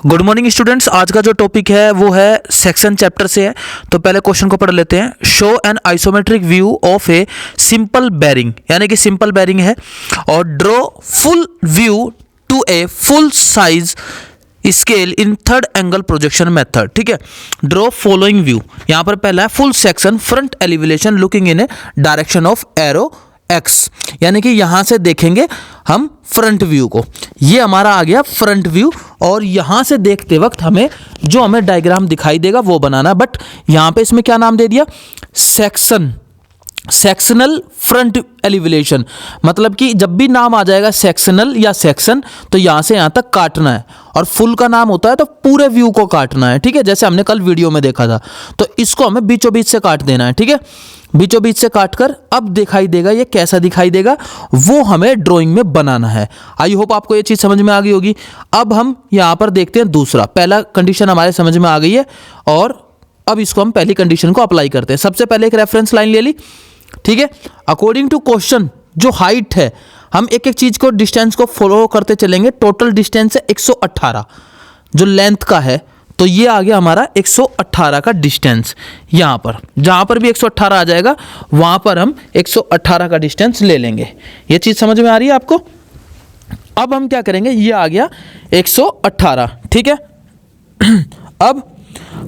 Good morning students. आज का जो टॉपिक है वो है सेक्शन चैप्टर से है। तो पहले क्वेश्चन को पढ़ लेते हैं। Show an isometric view of a simple bearing, यानी कि सिंपल बेरिंग है, और draw full view to a full size scale in third angle projection method. ठीक है, ड्रॉ फॉलोइंग व्यू। यहाँ पर पहला है full section front elevation looking in a direction of arrow X, यानी कि यहां से देखेंगे हम फ्रंट व्यू को। ये हमारा आ गया फ्रंट व्यू, और यहां से देखते वक्त हमें जो हमें डायग्राम दिखाई देगा वो बनाना। बट यहां पे इसमें क्या नाम दे दिया, सेक्शनल फ्रंट एलिवेशन। मतलब कि जब भी नाम आ जाएगा सेक्शनल या सेक्शन तो यहां से यहां तक काटना है, और फुल का नाम होता है तो पूरे व्यू को काटना है। ठीक है, जैसे हमने कल वीडियो में देखा था, तो इसको हमें बीचों बीच से काट देना है। ठीक है, बीचों बीच से काटकर अब दिखाई देगा ये कैसा दिखाई देगा, वो हमें ड्राइंग में बनाना है। आई होप आपको ये चीज समझ में आ गई होगी। अब हम यहां पर देखते हैं दूसरा। पहला कंडीशन हमारे समझ में आ गई है, और अब इसको हम पहली कंडीशन को अप्लाई करते हैं। सबसे पहले एक रेफरेंस लाइन ले ली। ठीक है, अकॉर्डिंग टू क्वेश्चन जो हाइट है, हम एक एक चीज को डिस्टेंस को फॉलो करते चलेंगे। टोटल डिस्टेंस है 118 जो लेंथ का है, तो ये आ गया हमारा 118 का डिस्टेंस। यहां पर जहां पर भी 118 आ जाएगा वहां पर हम 118 का डिस्टेंस ले लेंगे। ये चीज समझ में आ रही है आपको। अब हम क्या करेंगे, ये आ गया 118। ठीक है, अब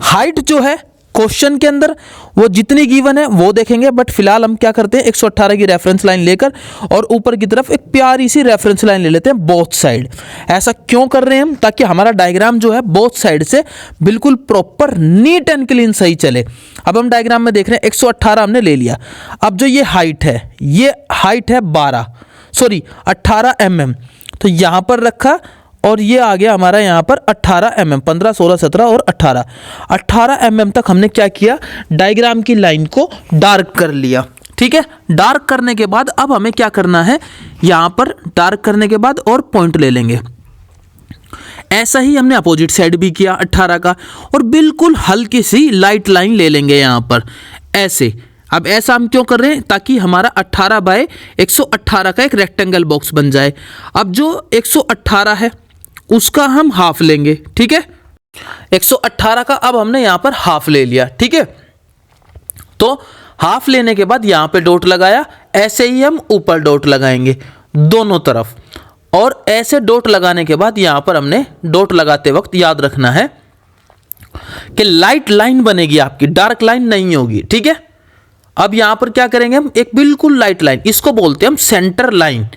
हाइट जो है क्वेश्चन के अंदर वो जितनी गिवन है वो देखेंगे, बट फिलहाल हम क्या करते हैं 118 की रेफरेंस लाइन लेकर और ऊपर की तरफ एक प्यारी सी रेफरेंस लाइन ले लेते हैं बोथ साइड। ऐसा क्यों कर रहे हैं हम, ताकि हमारा डायग्राम जो है बोथ साइड से बिल्कुल प्रॉपर नीट एंड क्लीन सही चले। अब हम डायग्राम में देख रहे हैं 118 हमने ले लिया। अब जो ये हाइट है, ये हाइट है 18 mm, तो यहां पर रखा, और ये आ गया हमारा यहाँ पर 18 mm, 15, 16, 17 और 18 mm तक हमने क्या किया, डायग्राम की लाइन को डार्क कर लिया। ठीक है, डार्क करने के बाद अब हमें क्या करना है, यहाँ पर डार्क करने के बाद और पॉइंट ले लेंगे। ऐसा ही हमने अपोजिट साइड भी किया 18 का, और बिल्कुल हल्की सी लाइट लाइन ले लेंगे यहाँ पर ऐसे। अब ऐसा हम क्यों कर रहे हैं, ताकि हमारा 18 बाय 118 का एक रेक्टेंगल बॉक्स बन जाए। अब जो 118 है उसका हम हाफ लेंगे। ठीक है, 118 का अब हमने यहां पर हाफ ले लिया। ठीक है, तो हाफ लेने के बाद यहां पे डॉट लगाया। ऐसे ही हम ऊपर डॉट लगाएंगे दोनों तरफ, और ऐसे डॉट लगाने के बाद यहां पर हमने डॉट लगाते वक्त याद रखना है कि लाइट लाइन बनेगी आपकी, डार्क लाइन नहीं होगी। ठीक है, अब यहां पर क्या करेंगे हम, एक बिल्कुल लाइट लाइन, इसको बोलते हैं हम सेंटर लाइन।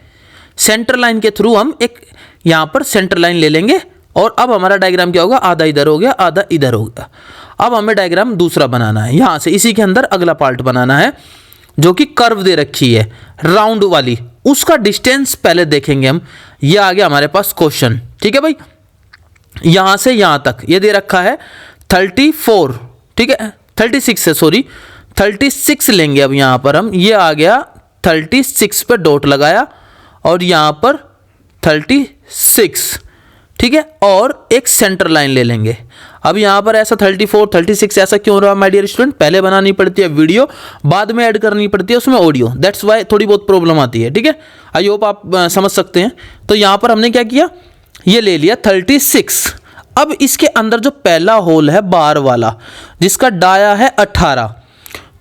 सेंटर लाइन के थ्रू हम एक यहां पर सेंटर लाइन ले लेंगे, और अब हमारा डायग्राम क्या होगा, आधा इधर हो गया आधा इधर हो गया। अब हमें डायग्राम दूसरा बनाना है, यहां से इसी के अंदर अगला पार्ट बनाना है जो कि कर्व दे रखी है राउंड वाली। उसका डिस्टेंस पहले देखेंगे हम। ये आ गया हमारे पास क्वेश्चन। ठीक है भाई, यहां से यहां तक ये दे रखा है 34, ठीक है 36 है, सॉरी 36 लेंगे। अब यहां पर हम, ये आ गया 36 पे डॉट लगाया, और यहां पर 36। ठीक है, और एक सेंटर लाइन ले लेंगे। अब यहां पर ऐसा 34, 36 ऐसा क्यों रहा माय डियर स्टूडेंट, पहले बनानी पड़ती है वीडियो, बाद में ऐड करनी पड़ती है उसमें ऑडियो, दैट्स वाई थोड़ी बहुत प्रॉब्लम आती है। ठीक है, आई होप आप समझ सकते हैं। तो यहां पर हमने क्या किया, ये ले लिया 36। अब इसके अंदर जो पहला होल है बार वाला, जिसका डाया है 18,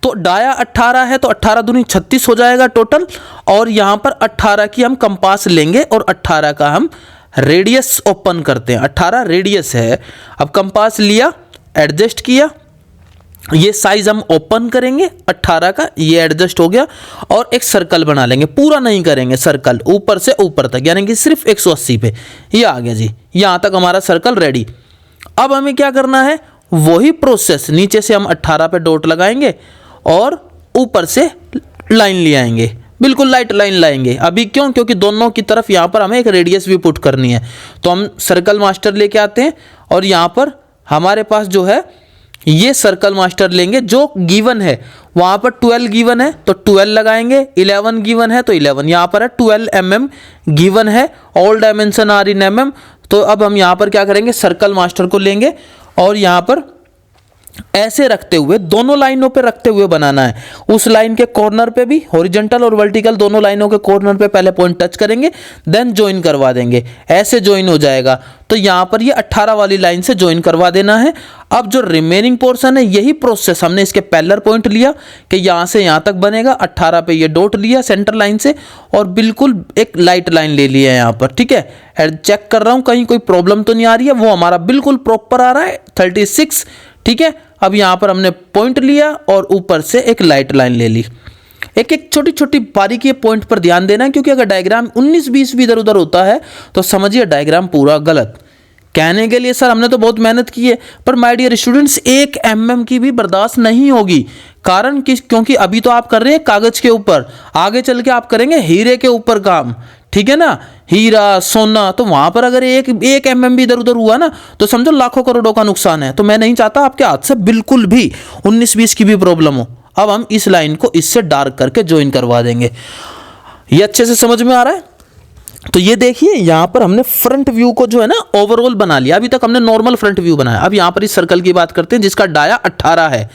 तो डाया 18 है, तो 18 दूनी 36 हो जाएगा टोटल। और यहां पर 18 की हम कंपास लेंगे, और 18 का हम रेडियस ओपन करते हैं। 18 रेडियस है। अब कंपास लिया, एडजस्ट किया, ये साइज हम ओपन करेंगे 18 का, ये एडजस्ट हो गया, और एक सर्कल बना लेंगे। पूरा नहीं करेंगे सर्कल, ऊपर से ऊपर तक, यानी कि सिर्फ 180 पे। ये आ गया जी, यहां तक हमारा सर्कल रेडी। अब हमें क्या करना है, वही प्रोसेस, नीचे से हम 18 पे डॉट लगाएंगे और ऊपर से लाइन ले आएंगे, बिल्कुल लाइट लाइन लाएंगे। अभी क्यों, क्योंकि दोनों की तरफ यहाँ पर हमें एक रेडियस भी पुट करनी है। तो हम सर्कल मास्टर लेके आते हैं, और यहाँ पर हमारे पास जो है ये सर्कल मास्टर लेंगे जो गिवन है। वहाँ पर 12 गिवन है तो 12 लगाएंगे, 11 गिवन है तो 11, यहाँ पर है 12 mm गिवन है, all dimension are in mm। तो अब हम यहाँ पर क्या करेंगे, सर्कल मास्टर को लेंगे, और यहाँ पर ऐसे रखते हुए, दोनों लाइनों पे रखते हुए बनाना है। उस लाइन के कॉर्नर पे भी हॉरिजॉन्टल और वर्टिकल दोनों लाइनों के कॉर्नर पे पहले पॉइंट टच करेंगे, देन ज्वाइन करवा देंगे, ऐसे ज्वाइन हो जाएगा। तो यहाँ पर ये 18 वाली लाइन से ज्वाइन करवा देना है। अब जो रिमेनिंग पोर्शन है, यही प्रोसेस हमने इसके पैरेलल पॉइंट लिया कि यहाँ से यहाँ तक बनेगा, 18 पे ये डॉट लिया सेंटर लाइन से और बिल्कुल एक लाइट लाइन ले लिया यहाँ पर, ठीक है। चेक कर रहा हूँ कहीं कोई प्रॉब्लम तो नहीं आ रही है, वो हमारा बिल्कुल प्रॉपर आ रहा है 36, ठीक है। अब यहाँ पर हमने पॉइंट लिया और ऊपर से एक लाइट लाइन ले ली। एक एक छोटी छोटी बारीकी पॉइंट पर ध्यान देना है, क्योंकि अगर डायग्राम 19-20 भी इधर उधर होता है तो समझिए डायग्राम पूरा गलत। कहने के लिए सर हमने तो बहुत मेहनत की है, पर माय डियर स्टूडेंट्स 1 mm की भी बर्दाश्त नहीं होगी। कारण क्योंकि अभी तो आप कर रहे हैं कागज के ऊपर, आगे चल के आप करेंगे हीरे के ऊपर काम, ठीक है ना, हीरा सोना। तो वहां पर अगर एक mm भी इधर उधर हुआ ना तो समझो लाखों करोड़ों का नुकसान है। तो मैं नहीं चाहता आपके हाथ से बिल्कुल भी 19-20 की भी प्रॉब्लम हो। अब हम इस लाइन को इससे डार्क करके ज्वाइन करवा देंगे। ये अच्छे से समझ में आ रहा है? तो ये देखिए यहाँ पर हमने फ्रंट व्यू को जो है ना ओवरऑल बना लिया। अभी तक हमने नॉर्मल फ्रंट व्यू बनाया। अब यहाँ पर इस सर्कल की बात करते हैं जिसका डाया 18 है।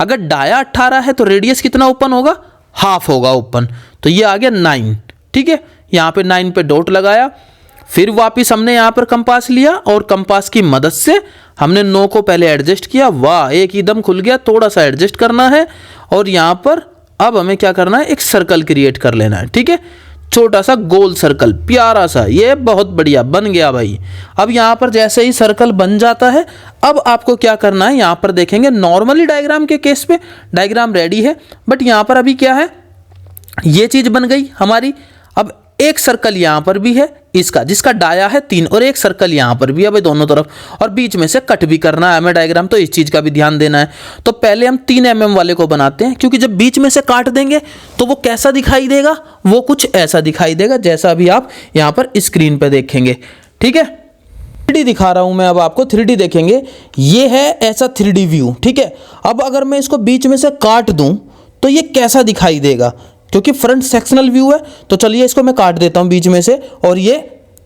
अगर डाया 18 है तो रेडियस कितना ओपन होगा? हाफ होगा ओपन। तो ये आ गया 9, ठीक है। यहाँ पे 9 पे डॉट लगाया, फिर वापिस हमने यहाँ पर कंपास लिया और कंपास की मदद से हमने 9 को पहले एडजस्ट किया। वाह, एक ही दम खुल गया, थोड़ा सा एडजस्ट करना है। और यहाँ पर अब हमें क्या करना है, एक सर्कल क्रिएट कर लेना है, ठीक है। छोटा सा गोल सर्कल, प्यारा सा, ये बहुत बढ़िया बन गया भाई। अब यहाँ पर जैसे ही सर्कल बन जाता है, अब आपको क्या करना है, यहाँ पर देखेंगे नॉर्मली डायग्राम के केस पे डायग्राम रेडी है, बट यहाँ पर अभी क्या है, ये चीज बन गई हमारी। अब एक सर्कल यहाँ पर भी है इसका, जिसका डाया है 3, और एक सर्कल यहाँ पर भी है भाई दोनों तरफ, और बीच में से कट भी करना है हमें डायग्राम, तो इस चीज का भी ध्यान देना है। तो पहले हम 3 mm वाले को बनाते हैं, क्योंकि जब बीच में से काट देंगे तो वो कैसा दिखाई देगा, वो कुछ ऐसा दिखाई देगा जैसा अभी आप यहाँ पर स्क्रीन पे देखेंगे, ठीक है। 3D दिखा रहा हूं मैं अब आपको, 3D देखेंगे। ये है ऐसा 3D व्यू, ठीक है। अब अगर मैं इसको बीच में से काट दूं तो ये कैसा दिखाई देगा, क्योंकि फ्रंट सेक्शनल व्यू है। तो चलिए इसको मैं काट देता हूं बीच में से, और ये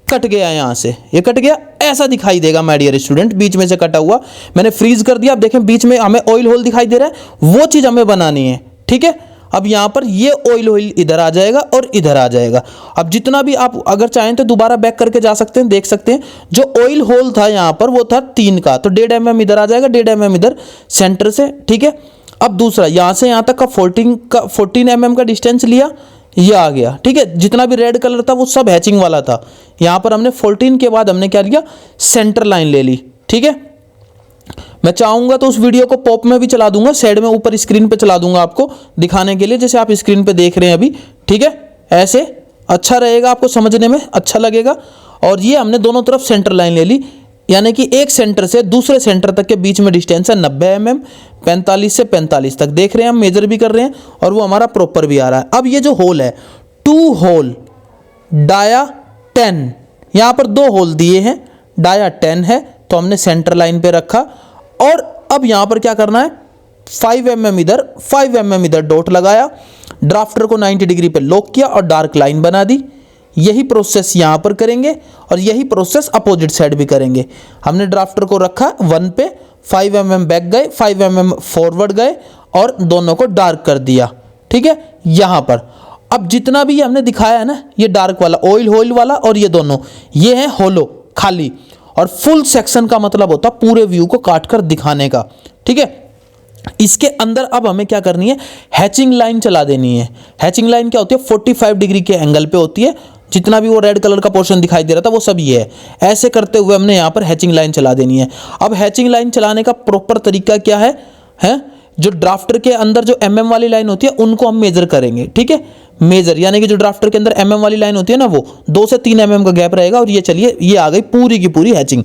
कट गया, यहां से ये कट गया, ऐसा दिखाई देगा माय डियर स्टूडेंट, बीच में से कटा हुआ। मैंने फ्रीज कर दिया। अब देखें बीच में हमें ऑयल होल दिखाई दे रहा है, वो चीज हमें बनानी है, ठीक है। अब यहां पर ये ऑयल होल इधर आ जाएगा और इधर आ जाएगा। अब जितना भी आप अगर चाहें तो दोबारा बैक करके जा सकते हैं, देख सकते हैं जो ऑयल होल था यहां पर वो था 3 का, तो 1.5 mm इधर आ जाएगा, 1.5 mm इधर सेंटर से, ठीक है। अब दूसरा यहां से यहां तक का 14 mm का डिस्टेंस लिया, ये आ गया, ठीक है। जितना भी रेड कलर था वो सब हैचिंग वाला था। यहां पर हमने 14 के बाद हमने क्या लिया, सेंटर लाइन ले ली, ठीक है। मैं चाहूंगा तो उस वीडियो को पॉप में भी चला दूंगा, साइड में ऊपर स्क्रीन पे चला दूंगा आपको दिखाने के लिए, जैसे आप स्क्रीन पे देख रहे हैं अभी, ठीक है। ऐसे अच्छा रहेगा, आपको समझने में अच्छा लगेगा। और ये हमने दोनों तरफ सेंटर लाइन ले ली, यानी कि एक सेंटर से दूसरे सेंटर तक के बीच में डिस्टेंस है 90 mm, 45 से 45 तक देख रहे हैं हम, मेजर भी कर रहे हैं, और वो हमारा प्रॉपर भी आ रहा है। अब ये जो होल है 2 होल, डाया 10, यहाँ पर 2 होल दिए हैं, डाया 10 है, तो हमने सेंटर लाइन पे रखा। और अब यहाँ पर क्या करना है, 5 mm इधर 5 mm इधर डॉट लगाया, ड्राफ्टर को 90 डिग्री पे लॉक किया और डार्क लाइन बना दी। यही प्रोसेस यहाँ पर करेंगे और यही प्रोसेस अपोजिट साइड भी करेंगे। हमने ड्राफ्टर को रखा 1 पे, 5 mm बैक गए, 5 mm फॉरवर्ड गए और दोनों को डार्क कर दिया, ठीक है। यहाँ पर अब जितना भी हमने दिखाया है ना, ये डार्क वाला ऑयल होल वाला और ये दोनों, ये है होलो खाली। और फुल सेक्शन का मतलब होता है पूरे व्यू को काट कर दिखाने का, ठीक है। इसके अंदर अब हमें क्या करनी है, हैचिंग लाइन चला देनी है। हैचिंग लाइन क्या होती है, 45 डिग्री के एंगल पे होती है। जितना भी वो रेड कलर का पोर्शन दिखाई दे रहा था वो सब ये है। ऐसे करते हुए हमने यहाँ पर हैचिंग लाइन चला देनी है। अब हैचिंग लाइन चलाने का प्रॉपर तरीका क्या है? जो ड्राफ्टर के अंदर जो mm वाली लाइन होती है उनको हम मेजर करेंगे, ठीक है। मेजर यानी कि जो ड्राफ्टर के अंदर mm वाली लाइन होती है ना, वो 2 से 3 mm का गैप रहेगा। और ये चलिए, ये आ गई पूरी की पूरी हैचिंग।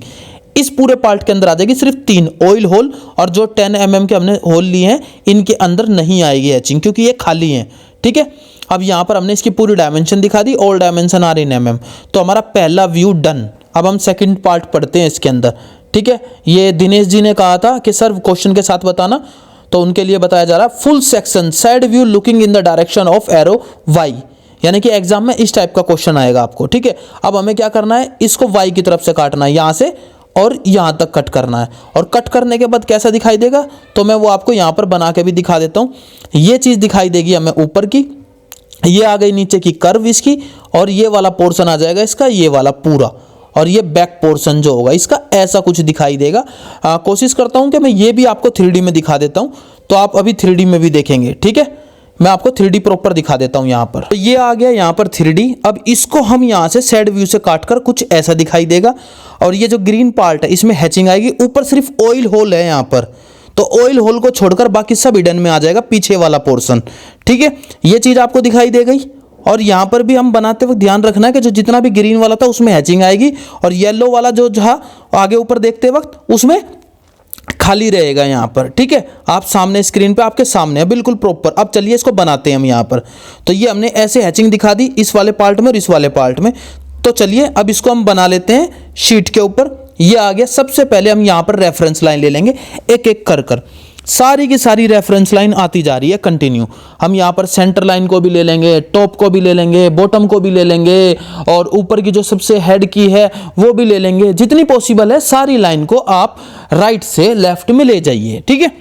इस पूरे पार्ट के अंदर आ जाएगी सिर्फ 3 ऑयल होल, और जो 10 mm के हमने होल लिए हैं इनके अंदर नहीं आएगी हैचिंग, क्योंकि ये खाली हैं, ठीक है। अब यहाँ पर हमने इसकी पूरी डायमेंशन दिखा दी, all dimension are in mm। तो हमारा पहला व्यू डन। अब हम सेकंड पार्ट पढ़ते हैं इसके अंदर, ठीक है। ये दिनेश जी ने कहा था कि सर क्वेश्चन के साथ बताना, तो उनके लिए बताया जा रहा है। Full section side view looking in the direction of arrow Y, यानी कि एग्जाम में इस टाइप का क्वेश्चन आएगा आपको, ठीक है। अब हमें क्या करना है, इसको वाई की तरफ से काटना है यहाँ से, और यहाँ तक कट करना है। और कट करने के बाद कैसा दिखाई देगा, तो मैं वो आपको यहाँ पर बना के भी दिखा देता हूँ। ये चीज़ दिखाई देगी हमें ऊपर की, ये आ गई नीचे की कर्व इसकी, और ये वाला पोर्शन आ जाएगा इसका, ये वाला पूरा, और ये बैक पोर्शन जो होगा इसका ऐसा कुछ दिखाई देगा। कोशिश करता हूँ कि मैं ये भी आपको 3D में दिखा देता हूँ, तो आप अभी 3D में भी देखेंगे। ठीक है, मैं आपको 3D प्रॉपर दिखा देता हूँ यहाँ पर। तो ये आ गया यहाँ पर 3D। अब इसको हम यहाँ से साइड व्यू से काट कर कुछ ऐसा दिखाई देगा। और ये जो ग्रीन पार्ट है इसमें हैचिंग आएगी, ऊपर सिर्फ ऑयल होल है यहाँ पर, तो ऑयल होल को छोड़कर बाकी सब हिडन में आ जाएगा, पीछे वाला पोर्शन। ठीक है, ये चीज़ आपको दिखाई दे गई। और यहाँ पर भी हम बनाते वक्त ध्यान रखना है कि जो जितना भी ग्रीन वाला था उसमें हैचिंग आएगी, और येलो वाला जो जहाँ आगे ऊपर देखते वक्त उसमें खाली रहेगा यहाँ पर। ठीक है, आप सामने स्क्रीन पे आपके सामने है बिल्कुल प्रॉपर। अब चलिए इसको बनाते हैं हम यहाँ पर। तो ये हमने ऐसे हैचिंग दिखा दी इस वाले पार्ट में और इस वाले पार्ट में। तो चलिए अब इसको हम बना लेते हैं शीट के ऊपर। ये आ गया। सबसे पहले हम यहाँ पर रेफरेंस लाइन ले लेंगे, एक एक कर सारी की सारी रेफरेंस लाइन आती जा रही है कंटिन्यू। हम यहाँ पर सेंटर लाइन को भी ले लेंगे, टॉप को भी ले लेंगे, बॉटम को भी ले लेंगे, और ऊपर की जो सबसे हेड की है वो भी ले लेंगे। जितनी पॉसिबल है सारी लाइन को आप राइट से लेफ्ट में ले जाइए। ठीक है,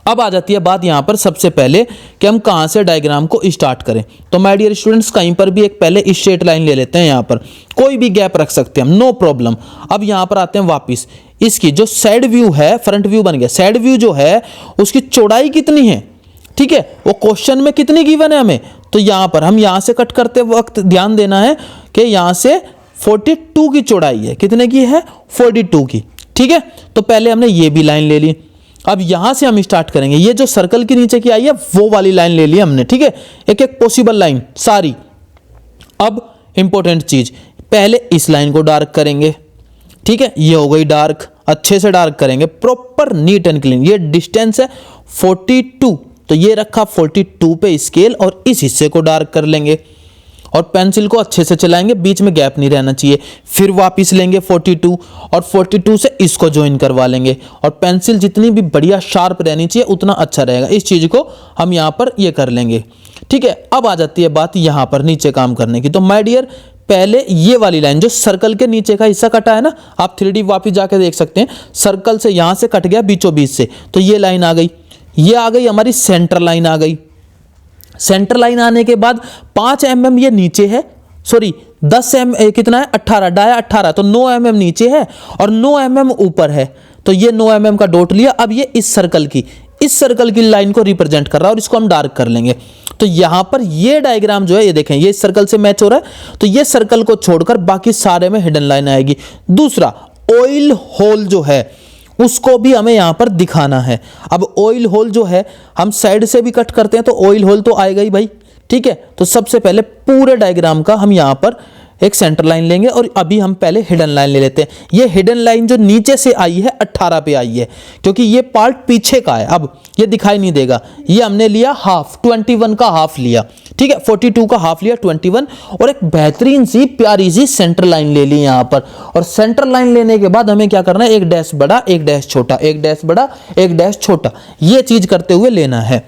अब आ जाती है बात यहाँ पर सबसे पहले कि हम कहाँ से डायग्राम को स्टार्ट करें। तो माय डियर स्टूडेंट्स, कहीं पर भी एक पहले स्ट्रेट लाइन ले लेते हैं, यहाँ पर कोई भी गैप रख सकते हैं हम, नो प्रॉब्लम। अब यहाँ पर आते हैं वापस, इसकी जो साइड व्यू है, फ्रंट व्यू बन गया, साइड व्यू जो है उसकी चौड़ाई कितनी है, ठीक है, वो क्वेश्चन में कितनी गिवन है हमें। तो यहाँ पर हम यहाँ से कट करते वक्त ध्यान देना है कि यहाँ से 42 की चौड़ाई है, कितने की है, 42 की। ठीक है, तो पहले हमने ये भी लाइन ले ली। अब यहां से हम स्टार्ट करेंगे, ये जो सर्कल के नीचे की आई है वो वाली लाइन ले ली हमने। ठीक है, एक एक पॉसिबल लाइन सारी। अब इंपॉर्टेंट चीज, पहले इस लाइन को डार्क करेंगे। ठीक है, ये हो गई डार्क, अच्छे से डार्क करेंगे, प्रॉपर नीट एंड क्लीन। ये डिस्टेंस है 42, तो ये रखा 42 पे स्केल, और इस हिस्से को डार्क कर लेंगे और पेंसिल को अच्छे से चलाएंगे, बीच में गैप नहीं रहना चाहिए। फिर वापस लेंगे 42 और 42 से इसको ज्वाइन करवा लेंगे, और पेंसिल जितनी भी बढ़िया शार्प रहनी चाहिए उतना अच्छा रहेगा। इस चीज़ को हम यहाँ पर ये कर लेंगे। ठीक है, अब आ जाती है बात यहाँ पर नीचे काम करने की। तो माय डियर, पहले ये वाली लाइन जो सर्कल के नीचे का हिस्सा कटा है ना, आप 3D वापस जाके देख सकते हैं, सर्कल से यहाँ से कट गया बीचों बीच से, तो ये लाइन आ गई। ये आ गई हमारी सेंटर लाइन आ गई। सेंटर लाइन आने के बाद 5 mm ये नीचे है, सॉरी 10 mm कितना है, 18, डाया 18, तो 9 mm नीचे है और 9 mm ऊपर है। तो ये 9 mm का डॉट लिया। अब ये इस सर्कल की लाइन को रिप्रेजेंट कर रहा है, और इसको हम डार्क कर लेंगे। तो यहां पर ये डायग्राम जो है, ये देखें, ये इस सर्कल से मैच हो रहा है, तो ये सर्कल को छोड़कर बाकी सारे में हिडन लाइन आएगी। दूसरा, ऑयल होल जो है उसको भी हमें यहां पर दिखाना है। अब ऑयल होल जो है हम साइड से भी कट करते हैं, तो ऑयल होल तो आएगा ही भाई। ठीक है, तो सबसे पहले पूरे डायग्राम का हम यहां पर एक सेंटर लाइन लेंगे, और अभी हम पहले हिडन लाइन ले लेते हैं। ये हिडन लाइन जो नीचे से आई है 18 पे आई है, क्योंकि ये पार्ट पीछे का है, अब ये दिखाई नहीं देगा। ये हमने लिया हाफ, 21 का हाफ लिया। ठीक है, 42 का हाफ लिया, 21, और एक बेहतरीन सी प्यारी सी सेंटर लाइन ले ली यहाँ पर। और सेंटर लाइन लेने के बाद हमें क्या करना है, एक डैश बड़ा, एक डैश छोटा, एक डैश बड़ा, एक डैश छोटा, ये चीज करते हुए लेना है।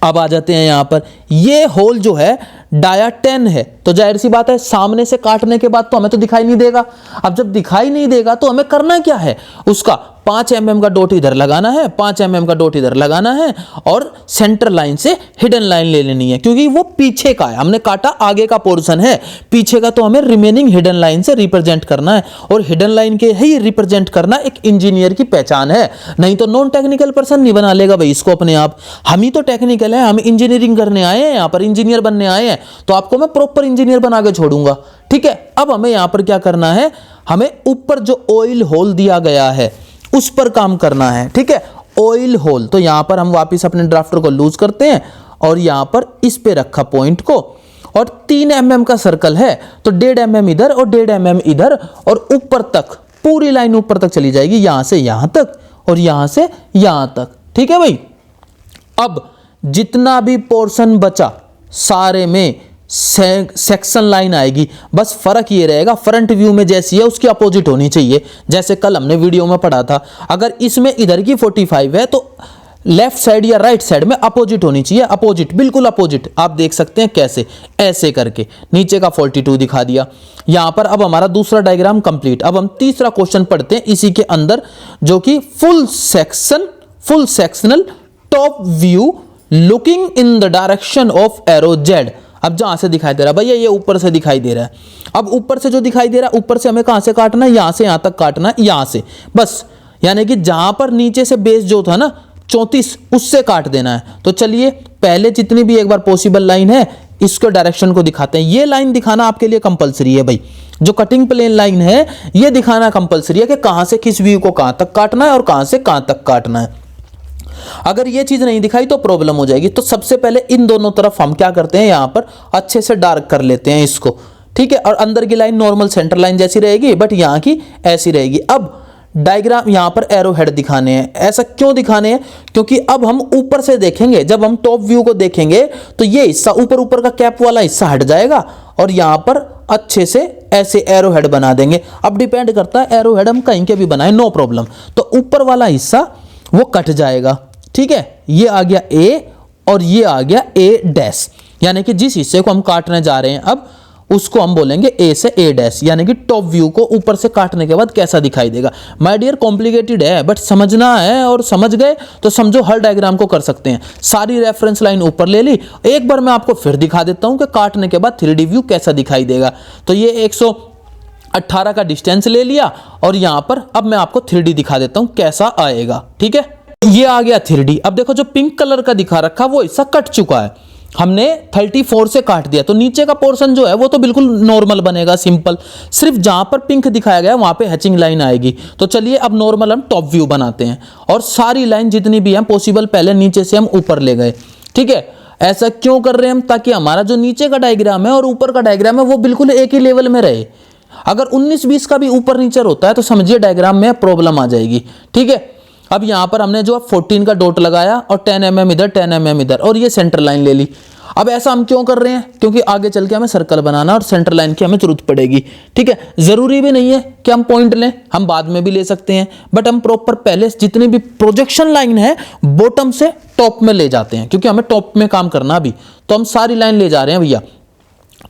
अब आ जाते हैं यहाँ पर, ये होल जो है डाया 10 है, तो जाहिर सी बात है सामने से काटने के बाद तो हमें तो दिखाई नहीं देगा। अब जब दिखाई नहीं देगा तो हमें करना क्या है, उसका 5 mm का डॉट इधर लगाना है, 5 mm का डॉट इधर लगाना है, और सेंटर लाइन से हिडन लाइन ले लेनी है, क्योंकि वो पीछे का है, हमने काटा आगे का पोर्शन है, पीछे का तो हमें रिमेनिंग हिडन लाइन से रिप्रेजेंट करना है। और हिडन लाइन के ही रिप्रेजेंट करना एक इंजीनियर की पहचान है, नहीं तो नॉन टेक्निकल पर्सन नहीं बना लेगा भाई इसको अपने आप। हम ही तो टेक्निकल है, हम इंजीनियरिंग करने आए हैं, यहाँ पर इंजीनियर बनने आए हैं, तो आपको मैं प्रॉपर इंजीनियर बना के छोड़ूंगा। ठीक है, अब हमें यहां पर क्या करना है, हमें ऊपर जो ऑयल होल दिया गया है उस पर काम करना है। ठीक है, ऑयल होल, तो यहां पर हम वापस अपने ड्राफ्टर को लूज करते हैं, और यहां पर इस पे रखा पॉइंट को, और 3 mm का सर्कल है, तो 1.5 mm इधर और 1.5 mm इधर, और ऊपर तक पूरी लाइन ऊपर तक चली जाएगी, यहां से यहां तक और यहां से यहां तक। ठीक है भाई, अब जितना भी पोर्शन बचा सारे में सेक्शन लाइन आएगी, बस फर्क ये रहेगा फ्रंट व्यू में जैसी है उसकी अपोजिट होनी चाहिए, जैसे कल हमने वीडियो में पढ़ा था। अगर इसमें इधर की 45 है तो लेफ्ट साइड या राइट साइड में अपोजिट होनी चाहिए, अपोजिट, बिल्कुल अपोजिट। आप देख सकते हैं कैसे, ऐसे करके नीचे का 42 दिखा दिया यहां पर। अब हमारा दूसरा डायग्राम कंप्लीट। अब हम तीसरा क्वेश्चन पढ़ते हैं इसी के अंदर, जो कि full sectional top view looking in the direction of arrow Z. अब जहां से दिखाई दे रहा है भैया, ये ऊपर से दिखाई दे रहा है। अब ऊपर से जो दिखाई दे रहा है, ऊपर से हमें कहां से काटना है, यहां से यहां तक काटना है, यहां से बस। यानी कि जहां पर नीचे से बेस जो था ना 34, उससे काट देना है। तो चलिए पहले जितनी भी एक बार पॉसिबल लाइन है, इसको डायरेक्शन को दिखाते हैं। ये लाइन दिखाना आपके लिए कंपलसरी है भाई, जो कटिंग प्लेन लाइन है ये दिखाना कंपलसरी है कि कहां से किस व्यू को कहां तक काटना है और कहां से कहां तक काटना है। अगर ये चीज नहीं दिखाई तो प्रॉब्लम हो जाएगी। तो सबसे पहले इन दोनों तरफ हम क्या करते हैं, यहां पर अच्छे से डार्क कर लेते हैं इसको, ठीक है। और अंदर की लाइन नॉर्मल सेंटर लाइन जैसी रहेगी, बट यहां की ऐसी रहेगी। अब डायग्राम यहां पर एरो हेड दिखाने हैं। ऐसा क्यों दिखाने हैं, क्योंकि अब हम ऊपर से देखेंगे, जब हम टॉप व्यू को देखेंगे तो ये हिस्सा ऊपर ऊपर का कैप वाला हिस्सा हट जाएगा और यहां पर अच्छे से ऐसे एरो हेड बना देंगे। अब डिपेंड करता है एरो हेड हम कहीं के भी बनाए, नो प्रॉब्लम। तो ऊपर वाला हिस्सा वो कट जाएगा, ठीक है। ये आ गया ए और ये आ गया ए डैश, यानी कि जिस हिस्से को हम काटने जा रहे हैं अब उसको हम बोलेंगे ए से ए डैश, यानी कि टॉप व्यू को ऊपर से काटने के बाद कैसा दिखाई देगा। माय डियर कॉम्प्लिकेटेड है, बट समझना है, और समझ गए तो समझो हर डायग्राम को कर सकते हैं। सारी रेफरेंस लाइन ऊपर ले ली, एक बार मैं आपको फिर दिखा देता हूं कि काटने के बाद 3D व्यू कैसा दिखाई देगा। तो ये 118 का डिस्टेंस ले लिया और यहां पर अब मैं आपको 3D दिखा देता हूं कैसा आएगा, ठीक है। ये आ गया 3D। अब देखो जो पिंक कलर का दिखा रखा वो हिस्सा कट चुका है, हमने 34 से काट दिया, तो नीचे का पोर्शन जो है वो तो बिल्कुल नॉर्मल बनेगा, सिंपल। सिर्फ जहां पर पिंक दिखाया गया वहां पे हैचिंग लाइन आएगी। तो चलिए अब नॉर्मल हम टॉप व्यू बनाते हैं और सारी लाइन जितनी भी है पॉसिबल पहले नीचे से हम ऊपर ले गए, ठीक है। ऐसा क्यों कर रहे हैं हम, ताकि हमारा जो नीचे का डायग्राम है और ऊपर का डायग्राम है वो बिल्कुल एक ही लेवल में रहे। अगर 19-20 का भी ऊपर नीचे होता है तो समझिए डायग्राम में प्रॉब्लम आ जाएगी, ठीक है। अब यहां पर हमने जो 14 का डॉट लगाया और 10 mm इधर, 10 mm इधर, और ये सेंटर लाइन ले ली। अब ऐसा हम क्यों कर रहे हैं, क्योंकि आगे चल के हमें सर्कल बनाना और सेंटर लाइन की हमें जरूरत पड़ेगी, ठीक है। जरूरी भी नहीं है कि हम पॉइंट लें, हम बाद में भी ले सकते हैं, बट हम प्रॉपर पहले जितनी भी प्रोजेक्शन लाइन है बॉटम से टॉप में ले जाते हैं, क्योंकि हमें टॉप में काम करना अभी। तो हम सारी लाइन ले जा रहे हैं भैया।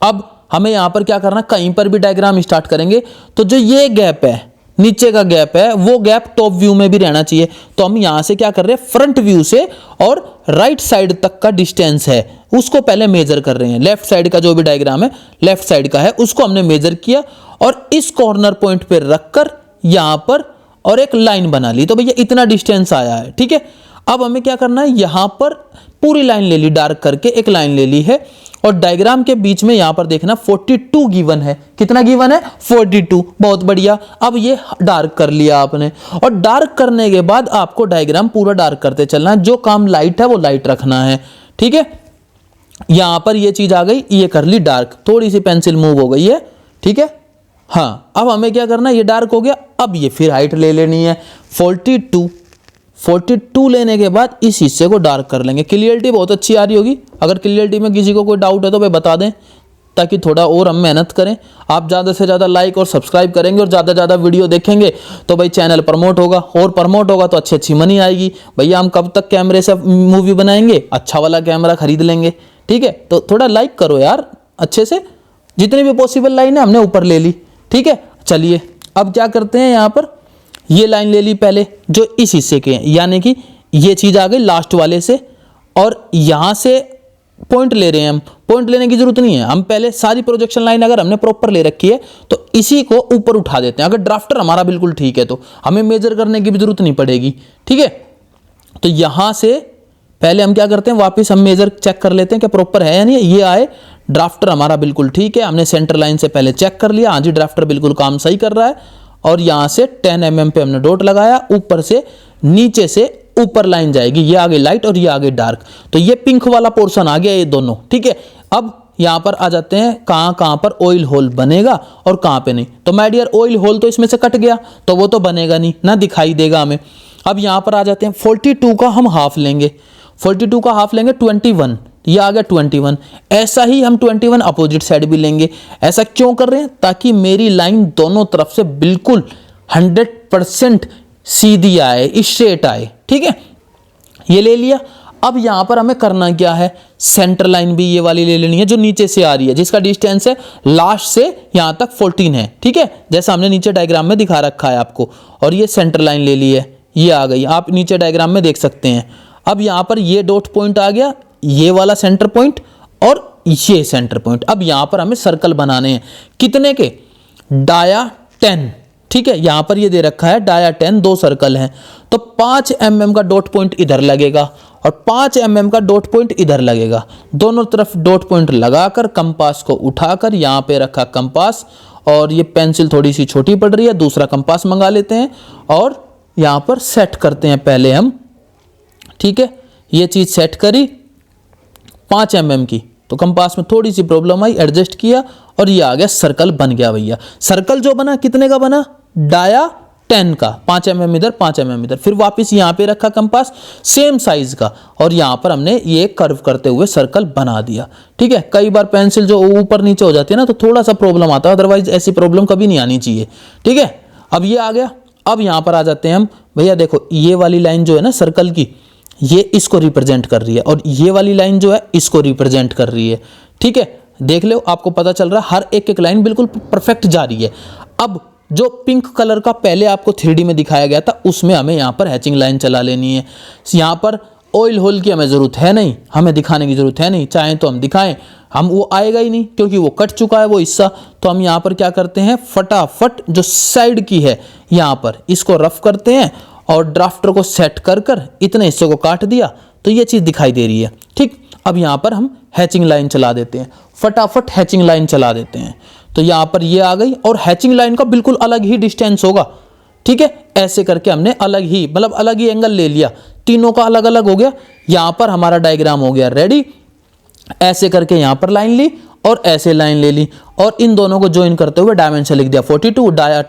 अब हमें यहां पर क्या करना, कहीं पर भी डायग्राम स्टार्ट करेंगे तो जो ये गैप है, नीचे का गैप है, वो गैप टॉप व्यू में भी रहना चाहिए। तो हम यहां से क्या कर रहे हैं, फ्रंट व्यू से और राइट साइड तक का डिस्टेंस है उसको पहले मेजर कर रहे हैं। लेफ्ट साइड का जो भी डायग्राम है लेफ्ट साइड का है, उसको हमने मेजर किया और इस कॉर्नर पॉइंट पे रखकर यहां पर और एक लाइन बना ली। तो भैया इतना डिस्टेंस आया है, ठीक है। अब हमें क्या करना है, यहां पर पूरी लाइन ले ली, डार्क करके एक लाइन ले ली है और डायग्राम के बीच में यहां पर देखना 42 गिवन है। कितना गिवन है, 42, बहुत बढ़िया। अब ये डार्क कर लिया आपने, और डार्क करने के बाद आपको डायग्राम पूरा डार्क करते चलना है। जो काम लाइट है वो लाइट रखना है, ठीक है। यहां पर ये चीज आ गई, ये कर ली डार्क, थोड़ी सी पेंसिल मूव हो गई है, ठीक है। हाँ, अब हमें क्या करना है, ये डार्क हो गया। अब ये फिर हाइट ले लेनी है 42 लेने के बाद इस हिस्से को डार्क कर लेंगे। क्लियरिटी बहुत अच्छी आ रही होगी। अगर क्लियरिटी में किसी को कोई डाउट है तो भाई बता दें, ताकि थोड़ा और हम मेहनत करें। आप ज़्यादा से ज़्यादा लाइक और सब्सक्राइब करेंगे और ज़्यादा से ज़्यादा वीडियो देखेंगे तो भाई चैनल प्रमोट होगा, और प्रमोट होगा तो अच्छी अच्छी मनी आएगी। भैया हम कब तक कैमरे से मूवी बनाएंगे, अच्छा वाला कैमरा खरीद लेंगे, ठीक है। तो थोड़ा लाइक करो यार अच्छे से। जितनी भी पॉसिबल लाइन है हमने ऊपर ले ली, ठीक है। चलिए अब क्या करते हैं, यहाँ पर ये लाइन ले ली पहले जो इस हिस्से के हैं, यानी कि ये चीज आ गई लास्ट वाले से, और यहां से पॉइंट ले रहे हैं हम। पॉइंट लेने की जरूरत नहीं है, हम पहले सारी प्रोजेक्शन लाइन अगर हमने प्रॉपर ले रखी है तो इसी को ऊपर उठा देते हैं। अगर ड्राफ्टर हमारा बिल्कुल ठीक है तो हमें मेजर करने की भी जरूरत नहीं पड़ेगी, ठीक है। तो यहां से पहले हम क्या करते हैं, वापस हम मेजर चेक कर लेते हैं कि प्रॉपर है या नहीं। ये आए, ड्राफ्टर हमारा बिल्कुल ठीक है, हमने सेंटर लाइन से पहले चेक कर लिया, हाँ जी ड्राफ्टर बिल्कुल काम सही कर रहा है। और यहां से 10 mm पे हमने डॉट लगाया, ऊपर से नीचे से ऊपर लाइन जाएगी, ये आगे लाइट और ये आगे डार्क। तो ये पिंक वाला पोर्शन आ गया, ये दोनों, ठीक है। अब यहां पर आ जाते हैं कहां पर ऑयल होल बनेगा और कहां पे नहीं। तो माय डियर ऑयल होल तो इसमें से कट गया, तो वो तो बनेगा नहीं ना, दिखाई देगा हमें। अब यहां पर आ जाते हैं 42 का हम हाफ लेंगे, 42 का हाफ लेंगे 21, ये आ गया 21। ऐसा ही हम 21 अपोजिट साइड भी लेंगे। ऐसा क्यों कर रहे हैं, ताकि मेरी लाइन दोनों तरफ से बिल्कुल 100% सीधी आए, स्ट्रेट आए, ठीक है। ये ले लिया। अब यहाँ पर हमें करना क्या है, सेंटर लाइन भी ये वाली ले लेनी है जो नीचे से आ रही है, जिसका डिस्टेंस है लास्ट से यहाँ तक 14 है, ठीक है, जैसा हमने नीचे डायग्राम में दिखा रखा है आपको। और ये सेंटर लाइन ले ली है, ये आ गई, आप नीचे डायग्राम में देख सकते हैं। अब यहाँ पर ये डॉट पॉइंट आ गया, ये वाला सेंटर पॉइंट और ये सेंटर पॉइंट। अब यहाँ पर हमें सर्कल बनाने हैं, कितने के, डाया 10, ठीक है, यहां पर ये दे रखा है डाया 10, 2 सर्कल हैं, तो 5 mm का डॉट पॉइंट इधर लगेगा और 5 mm का डॉट पॉइंट इधर लगेगा। दोनों तरफ डॉट पॉइंट लगाकर कंपास को उठाकर यहां पे रखा कंपास, और ये पेंसिल थोड़ी सी छोटी पड़ रही है, दूसरा कंपास मंगा लेते हैं और यहां पर सेट करते हैं पहले हम, ठीक है, ये चीज सेट करी 5 mm की, तो कंपास में थोड़ी सी प्रॉब्लम आई, एडजस्ट किया और ये आ गया, सर्कल बन गया भैया। सर्कल जो बना कितने का बना, डाया 10 का, 5 mm इधर 5 mm इधर, फिर वापस यहाँ पे रखा कंपास सेम साइज का और यहाँ पर हमने ये कर्व करते हुए सर्कल बना दिया, ठीक है। कई बार पेंसिल जो ऊपर नीचे हो जाती है ना तो थोड़ा सा प्रॉब्लम आता है, अदरवाइज ऐसी प्रॉब्लम कभी नहीं आनी चाहिए, ठीक है। अब ये आ गया। अब यहाँ पर आ जाते हैं हम, भैया देखो ये वाली लाइन जो है ना सर्कल की, ये इसको रिप्रेजेंट कर रही है और ये वाली लाइन जो है इसको रिप्रेजेंट कर रही है, ठीक है। देख लो, आपको पता चल रहा है हर एक एक लाइन बिल्कुल परफेक्ट जा रही है। अब जो पिंक कलर का पहले आपको 3D में दिखाया गया था उसमें हमें यहाँ पर हैचिंग लाइन चला लेनी है। यहाँ पर ऑयल होल की हमें ज़रूरत है नहीं, हमें दिखाने की ज़रूरत है नहीं, चाहें तो हम दिखाएं, हम वो आएगा ही नहीं क्योंकि वो कट चुका है वो हिस्सा। तो हम यहाँ पर क्या करते हैं, फटाफट जो साइड की है यहाँ पर इसको रफ करते हैं और ड्राफ्टर को सेट कर कर इतने हिस्से को काट दिया तो ये चीज़ दिखाई दे रही है, ठीक। अब यहाँ पर हम हैचिंग लाइन चला देते हैं, फटाफट हैचिंग लाइन चला देते हैं, तो यहाँ पर ये आ गई और हैचिंग लाइन का बिल्कुल अलग ही डिस्टेंस होगा, ठीक है। ऐसे करके हमने अलग ही, मतलब अलग ही एंगल ले लिया, तीनों का अलग अलग हो गया। यहाँ पर हमारा डायग्राम हो गया रेडी। ऐसे करके यहाँ पर लाइन ली और ऐसे लाइन ले ली और इन दोनों को ज्वाइन करते हुए डायमेंशन लिख दिया 42, dia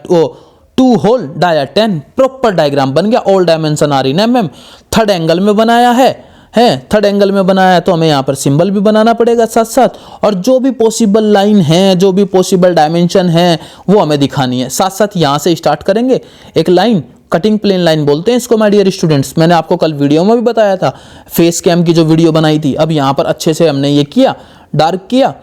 2 hole dia 10, proper diagram बन गया। All dimension are in mm, third angle में बनाया है थर्ड एंगल में बनाया है तो हमें यहाँ पर सिंबल भी बनाना पड़ेगा साथ साथ, और जो भी पॉसिबल लाइन है, जो भी पॉसिबल डायमेंशन है वो हमें दिखानी है। साथ साथ यहाँ से स्टार्ट करेंगे एक लाइन, कटिंग प्लेन लाइन बोलते हैं इसको माय डियर स्टूडेंट्स। मैंने आपको कल वीडियो में भी बताया था, फेस कैम की जो वीडियो बनाई थी। अब यहाँ पर अच्छे से हमने ये किया, डार्क किया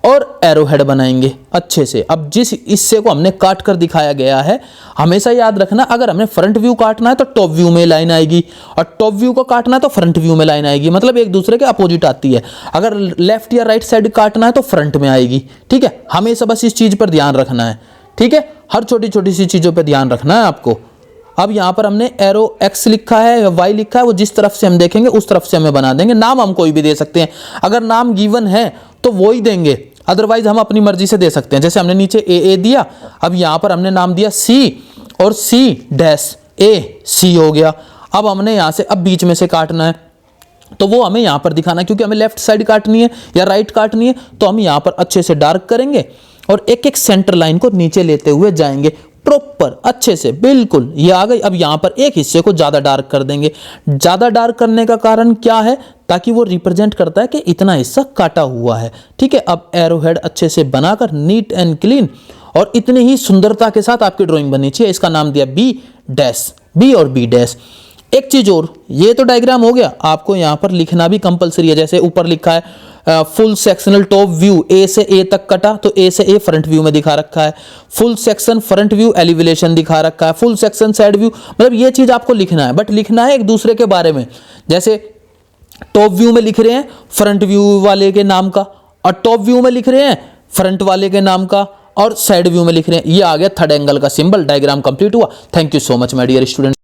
और एरो हेड बनाएंगे अच्छे से। अब जिस हिस्से को हमने काट कर दिखाया गया है, हमेशा याद रखना, अगर हमने फ्रंट व्यू काटना है तो टॉप व्यू में लाइन आएगी और टॉप व्यू को काटना है तो फ्रंट व्यू में लाइन आएगी, मतलब एक दूसरे के अपोजिट आती है। अगर लेफ्ट या राइट साइड काटना है तो फ्रंट में आएगी, ठीक है। हमेशा बस इस चीज़ पर ध्यान रखना है, ठीक है। हर छोटी छोटी सी चीज़ों पर ध्यान रखना है आपको। अब यहाँ पर हमने एरो एक्स लिखा है या वाई लिखा है, वो जिस तरफ से हम देखेंगे उस तरफ से हमें बना देंगे। नाम हम कोई भी दे सकते हैं, अगर नाम गिवन है तो वो ही देंगे, अदरवाइज हम अपनी मर्जी से दे सकते हैं। जैसे हमने नीचे ए दिया, अब यहाँ पर हमने नाम दिया सी और सी डैश ए, सी हो गया। अब हमने यहाँ से अब बीच में से काटना है तो वो हमें यहाँ पर दिखाना है, क्योंकि हमें लेफ्ट साइड काटनी है या राइट काटनी है तो हम यहाँ पर अच्छे से डार्क करेंगे और एक एक सेंटर लाइन को नीचे लेते हुए जाएंगे प्रॉपर अच्छे से, बिल्कुल ये आ गई। अब यहाँ पर एक हिस्से को ज़्यादा डार्क कर देंगे। ज़्यादा डार्क करने का कारण क्या है, ताकि वो रिप्रेजेंट करता है कि इतना हिस्सा काटा हुआ है, ठीक है। अब एरो हेड अच्छे से बनाकर नीट एंड क्लीन और इतनी ही सुंदरता के साथ आपकी ड्राइंग बननी चाहिए। इसका नाम दिया बी डैश, बी और बी डैश। एक चीज़ और, ये तो डायग्राम हो गया, आपको यहाँ पर लिखना भी कंपलसरी है। जैसे ऊपर लिखा है फुल सेक्शनल टॉप व्यू, ए से ए तक कटा तो ए से ए फ्रंट व्यू में दिखा रखा है। Full section front view elevation दिखा रखा है। फुल सेक्शन साइड व्यू, मतलब ये चीज़ आपको लिखना है, बट लिखना है एक दूसरे के बारे में। जैसे टॉप व्यू में लिख रहे हैं फ्रंट व्यू वाले के नाम का, और टॉप व्यू में लिख रहे हैं फ्रंट वाले के नाम का, और साइड व्यू में लिख रहे हैं। ये आ गया थर्ड एंगल का सिंबल। डायग्राम कंप्लीट हुआ। Thank you so much my dear student.